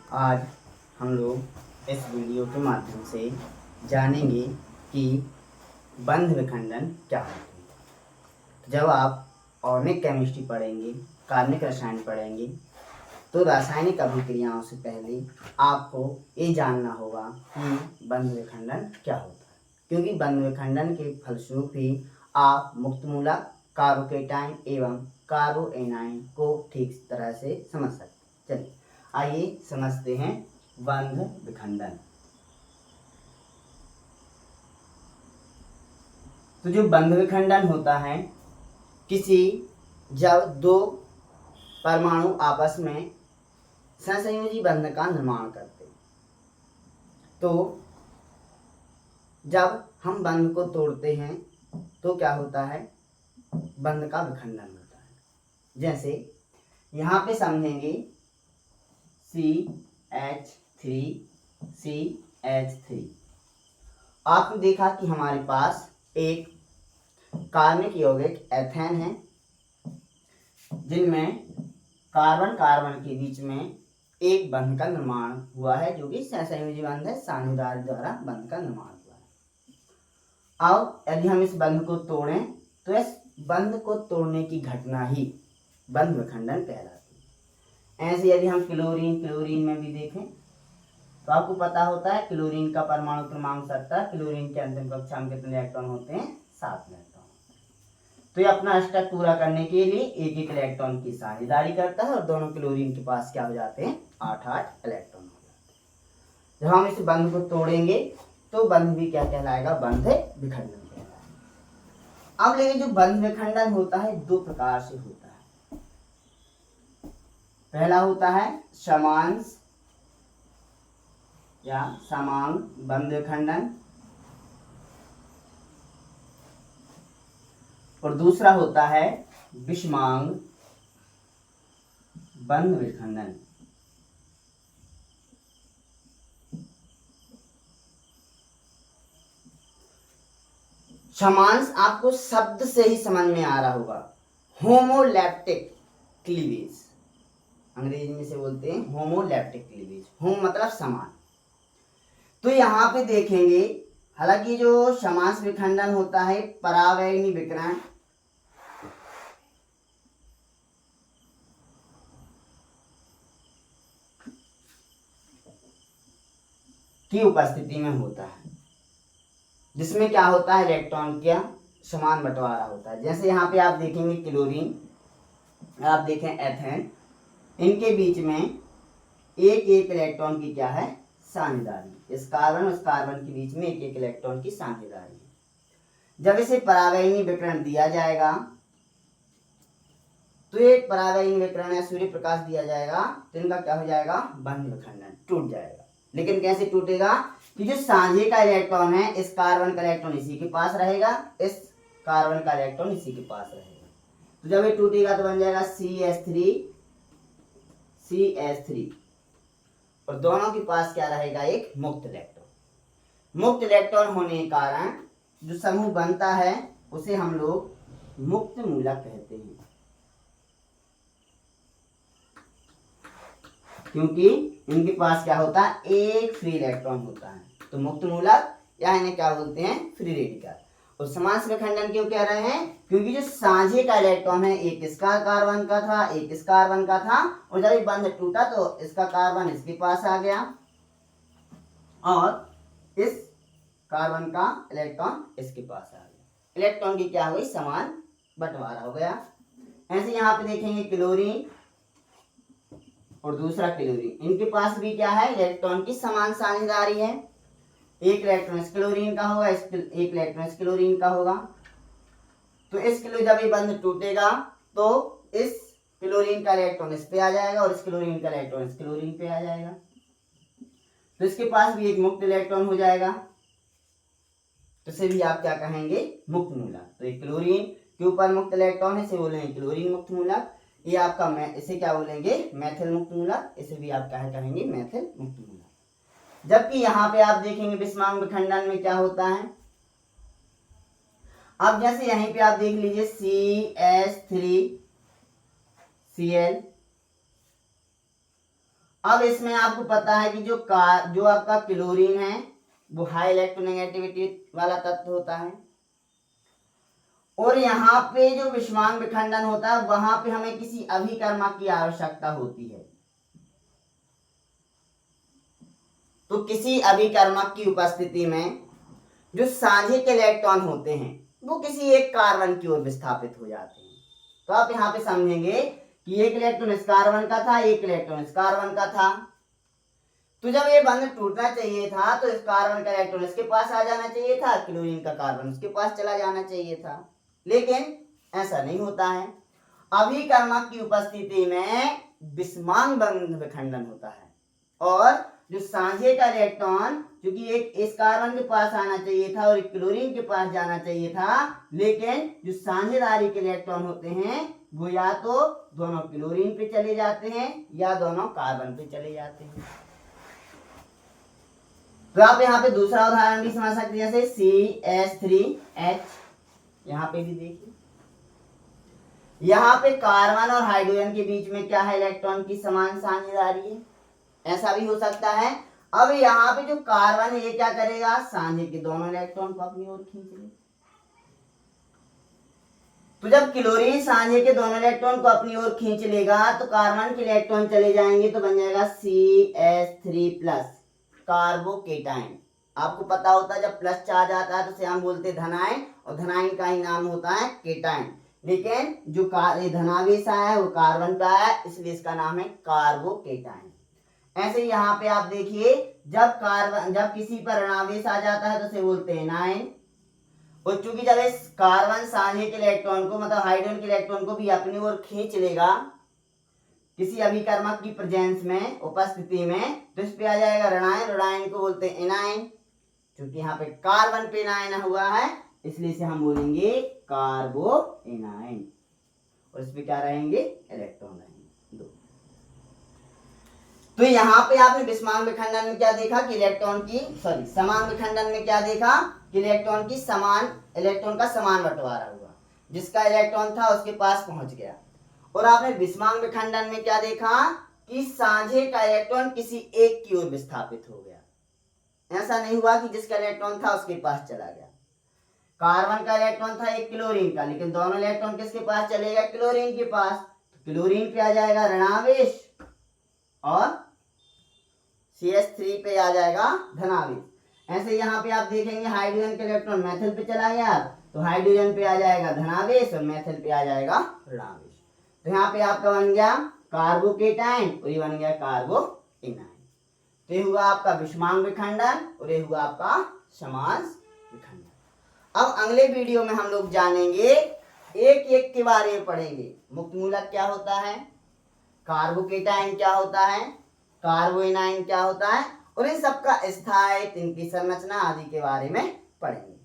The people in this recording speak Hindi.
आज हम लोग इस वीडियो के माध्यम से जानेंगे कि बंध विखंडन क्या होते हैं। जब आप ऑर्गेनिक केमिस्ट्री पढ़ेंगे, कार्बनिक रसायन पढ़ेंगे, तो रासायनिक अभिक्रियाओं से पहले आपको ये जानना होगा कि बंध विखंडन क्या होता है, क्योंकि बंध विखंडन के फलस्वरूप ही आप मुक्तमूलक, कार्बोकेटाइन एवं कार्बोएनाइन को ठीक तरह से समझ सकते हैं। चलिए आइए समझते हैं बंध विखंडन। तो जो बंध विखंडन होता है, जब दो परमाणु आपस में सहसंयोजी बंध का निर्माण करते हैं, तो जब हम बंध को तोड़ते हैं तो क्या होता है, बंध का विखंडन होता है। जैसे यहाँ पे समझेंगे CH3 आपने देखा कि हमारे पास एक कार्बनिक यौगिक एथेन है, जिनमें कार्बन कार्बन के बीच में एक बंध का निर्माण हुआ है, जो कि सहसंयोजी बंध है, साझेदारी द्वारा बंध का निर्माण हुआ है। अब यदि हम इस बंध को तोड़ें तो इस बंध को तोड़ने की घटना ही बंध विखंडन कहलाती है। ऐसे यदि हम क्लोरीन में भी देखें तो आपको पता होता है क्लोरीन का परमाणु क्रमांक 70, क्लोरीन के अंतिम कक्षा में कितने इलेक्ट्रॉन होते हैं, 7 इलेक्ट्रॉन। तो ये अपना अष्टक पूरा करने के लिए एक एक इलेक्ट्रॉन की साझेदारी करता है और दोनों क्लोरीन के पास क्या हो जाते हैं, 8 इलेक्ट्रॉन हो जाते हैं। जब हम इस बंध को तोड़ेंगे तो बंध भी क्या कहलाएगा, बंध विखंडन कहलाएगा। अब लेकिन जो बंध विखंडन होता है दो प्रकार से होता है। पहला होता है समांश या समांग बंध विखंडन, और दूसरा होता है विषमांग बंध विखंडन। समांश आपको शब्द से ही समझ में आ रहा होगा, होमोलैप्टिक क्लीवेज, अंग्रेजी में से बोलते हैं होमोलैप्टिक क्लीवेज। होम मतलब समान। तो यहाँ पे देखेंगे, हालांकि जो समांश विखंडन होता है परावैगनी विकिरण की उपस्थिति में होता है, जिसमें क्या होता है, इलेक्ट्रॉन का समान बंटवारा होता है। जैसे यहाँ पे आप देखेंगे क्लोरीन, आप देखें एथेन, इनके बीच में एक एक इलेक्ट्रॉन की क्या है, साझेदारी। इस कार्बन उस कार्बन के बीच में एक एक इलेक्ट्रॉन की साझेदारी है। जब इसे परावैगनी विकिरण दिया जाएगा तो एक परावैगनी विकिरण या सूर्य प्रकाश दिया जाएगा तो इनका क्या हो जाएगा, बंध विखंडन, टूट जाएगा। लेकिन कैसे टूटेगा, कि जो साझे का इलेक्ट्रॉन है, इस कार्बन का इलेक्ट्रॉन इसी के पास रहेगा, इस कार्बन का इलेक्ट्रॉन इसी के पास रहेगा। तो जब ये टूटेगा तो बन जाएगा CH3 और दोनों के पास क्या रहेगा, एक मुक्त इलेक्ट्रॉन। मुक्त इलेक्ट्रॉन होने के कारण जो समूह बनता है उसे हम लोग मुक्त मूलक कहते हैं, क्योंकि इनके पास क्या होता है, एक फ्री इलेक्ट्रॉन होता है। तो मुक्त मूलक या इन्हें क्या बोलते हैं, फ्री रेडिकल। और समांश विखंडन क्यों कह रहे हैं, क्योंकि जो साझे का इलेक्ट्रॉन है, एक इसका कार्बन का था, एक इस कार्बन का था, और जब ये बंध टूटा तो इसका कार्बन इसके पास आ गया और इस कार्बन का इलेक्ट्रॉन इसके पास आ गया। इलेक्ट्रॉन की क्या हुई, समान बंटवारा हो गया। ऐसे यहाँ पे देखेंगे क्लोरीन और दूसरा क्लोरीन, इनके पास भी क्या है, इलेक्ट्रॉन की समान साझेदारी है। एक इलेक्ट्रॉन इस क्लोरीन का होगा, एक इलेक्ट्रॉन इस क्लोरीन का होगा। तो इस जब ये बंध टूटेगा तो इस क्लोरीन का इलेक्ट्रॉन इस पे आ जाएगा और इस क्लोरीन का इलेक्ट्रॉन इस क्लोरीन पे आ जाएगा, तो इसके पास भी एक मुक्त इलेक्ट्रॉन हो जाएगा। तो इसे भी आप क्या कहेंगे, मुक्त मूलक। तो एक क्लोरीन के ऊपर मुक्त इलेक्ट्रॉन है, इसे बोलेंगे क्लोरीन मुक्त मूलक। ये आपका इसे क्या बोलेंगे, मैथिल मुक्त मूलक। इसे भी आप क्या कहेंगे, मैथिल मुक्त मूलक। जबकि यहाँ पे आप देखेंगे विषमांग विखंडन में क्या होता है। अब जैसे यहीं पे आप देख लीजिए CH3Cl, अब इसमें आपको पता है कि जो आपका क्लोरीन है वो हाई इलेक्ट्रोनेगेटिविटी वाला तत्व होता है, और यहाँ पे जो विषमांग विखंडन होता है वहां पे हमें किसी अभिकर्मक की आवश्यकता होती है। तो किसी अभिकर्मक की उपस्थिति में जो साझे के इलेक्ट्रॉन होते हैं वो किसी एक कार्बन की ओर विस्थापित हो जाते हैं। तो आप यहाँ पे समझेंगे कि एक इलेक्ट्रॉन इस कार्बन का था, एक इलेक्ट्रॉन इस कार्बन का था। तो जब ये बंध टूटना चाहिए था तो इस कार्बन का इलेक्ट्रॉन इसके पास आ जाना चाहिए था, क्लोरीन का कार्बन उसके पास चला जाना चाहिए था, लेकिन ऐसा नहीं होता है। अभिकर्मक की उपस्थिति में विषमांग बंध विखंडन होता है, और जो साझे का इलेक्ट्रॉन क्योंकि एक इस कार्बन के पास आना चाहिए था और एक क्लोरीन के पास जाना चाहिए था, लेकिन जो साझेदारी के इलेक्ट्रॉन होते हैं वो या तो दोनों क्लोरीन पे चले जाते हैं या दोनों कार्बन पे चले जाते हैं। तो आप यहाँ पे दूसरा उदाहरण भी समझ सकते हैं, जैसे CH3H। यहाँ पे भी देखिए, यहाँ पे कार्बन और हाइड्रोजन के बीच में क्या है, इलेक्ट्रॉन की समान साझेदारी है। ऐसा भी हो सकता है। अब यहाँ पे जो कार्बन है ये क्या करेगा, साझे के दोनों इलेक्ट्रॉन को अपनी ओर खींच लेगा। तो जब क्लोरीन साझे के दोनों इलेक्ट्रॉन को अपनी ओर खींच लेगा तो कार्बन के इलेक्ट्रॉन चले जाएंगे, तो बन जाएगा CH3+ कार्बोकेटाइन। आपको पता होता है जब प्लस चार्ज आता है तो उसे हम बोलते हैं धनायन, और धनायन का ही नाम होता है केटाइन। लेकिन जो धनावेश आया है वो कार्बन का है, इसलिए इसका नाम है कार्बोकेटाइन। ऐसे ही यहाँ पे आप देखिए, जब किसी पर ऋणावेश आ जाता है तो उसे बोलते हैं एनायन, और चूंकि जब इस कार्बन साझे के इलेक्ट्रॉन को मतलब हाइड्रोजन के इलेक्ट्रॉन को भी अपनी ओर खींच लेगा किसी अभिकर्मक की प्रेजेंस में, उपस्थिति में, तो इस पे आ जाएगा ऋणायन, ऋणायन को बोलते हैं एनायन। क्योंकि यहाँ पे कार्बन पे एनायन हुआ है इसलिए इसे हम बोलेंगे कार्बो एनायन, और इस पे क्या रहेंगे, इलेक्ट्रॉन रहेंगे 2। तो यहाँ पे आपने विषमांग विखंडन में क्या देखा कि समान विखंडन में क्या देखा कि इलेक्ट्रॉन का समान बंटवारा हुआ, जिसका इलेक्ट्रॉन था उसके पास पहुंच गया। और आपने विषमांग विखंडन में क्या देखा कि साझे का इलेक्ट्रॉन किसी एक की ओर विस्थापित हो गया। ऐसा नहीं हुआ कि जिसका इलेक्ट्रॉन था उसके पास चला गया। कार्बन का इलेक्ट्रॉन था एक क्लोरीन का, लेकिन दोनों इलेक्ट्रॉन किसके पास चलेगा, क्लोरीन के पास। तो क्लोरीन पे आ जाएगा ऋणावेश और CH3 पे आ जाएगा धनावेश। ऐसे यहाँ पे आप देखेंगे हाइड्रोजन का इलेक्ट्रॉन मेथिल पे चला गया तो हाइड्रोजन पे आ जाएगा धनावेश और मेथिल पे आ जाएगा ऋणावेश। तो यहाँ पे आपका बन गया कार्बोकेटाइन और ये बन गया कार्बो एनायन। तो ये हुआ आपका विषमांग विखंडन और ये हुआ आपका समान विखंडन। अब अगले वीडियो में हम लोग जानेंगे, एक एक के बारे में पढ़ेंगे। मुक्त मूलक क्या होता है, कार्बोकेटाइन क्या होता है, कार्बो एनायन क्या होता है, और इन सबका स्थायित्व, इनकी संरचना आदि के बारे में पढ़ेंगे।